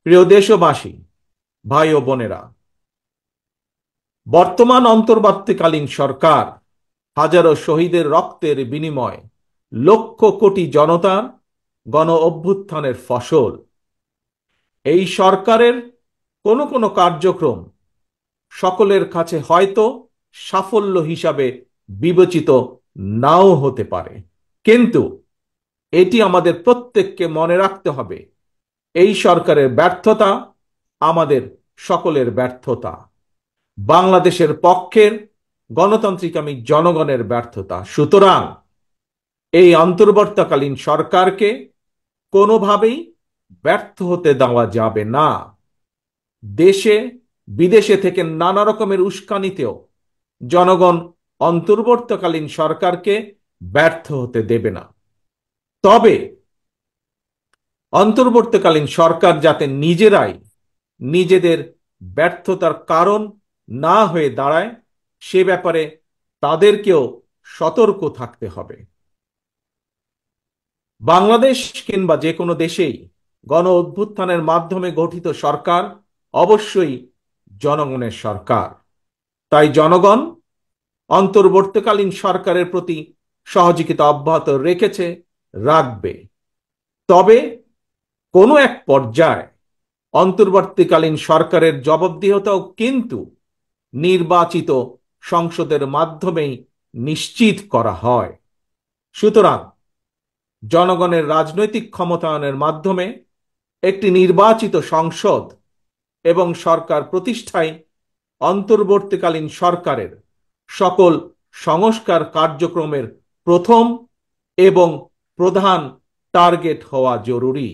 প্রিয় দেশবাসী, ভাই ও বোনেরা, বর্তমান অন্তর্বর্তীকালীন সরকার হাজারো শহীদের রক্তের বিনিময় লক্ষ কোটি জনতার গণ অভ্যুত্থানের ফসল। এই সরকারের কোনো কোনো কার্যক্রম সকলের কাছে হয়তো সাফল্য হিসাবে বিবেচিত নাও হতে পারে, কিন্তু এটি আমাদের প্রত্যেককে মনে রাখতে হবে, এই সরকারের ব্যর্থতা আমাদের সকলের ব্যর্থতা, বাংলাদেশের পক্ষের গণতান্ত্রিকামী জনগণের ব্যর্থতা। সুতরাং এই অন্তর্বর্তীকালীন সরকারকে কোনোভাবেই ব্যর্থ হতে দেওয়া যাবে না। দেশে বিদেশে থেকে নানা রকমের উস্কানিতেও জনগণ অন্তর্বর্তীকালীন সরকারকে ব্যর্থ হতে দেবে না। তবে অন্তর্বর্তীকালীন সরকার যাতে নিজেরাই নিজেদের ব্যর্থতার কারণ না হয়ে দাঁড়ায়, সে ব্যাপারে তাদেরকেও সতর্ক থাকতে হবে। বাংলাদেশ কিংবা যে কোনো দেশেই গণ অভ্যুত্থানের মাধ্যমে গঠিত সরকার অবশ্যই জনগণের সরকার। তাই জনগণ অন্তর্বর্তীকালীন সরকারের প্রতি সহযোগিতা অব্যাহত রেখেছে, রাখবে। তবে কোনো এক পর্যায়ে অন্তর্বর্তীকালীন সরকারের জবাবদিহিতাও কিন্তু নির্বাচিত সংসদের মাধ্যমেই নিশ্চিত করা হয়। সুতরাং জনগণের রাজনৈতিক ক্ষমতায়নের মাধ্যমে একটি নির্বাচিত সংসদ এবং সরকার প্রতিষ্ঠায় অন্তর্বর্তীকালীন সরকারের সকল সংস্কার কার্যক্রমের প্রথম এবং প্রধান টার্গেট হওয়া জরুরি।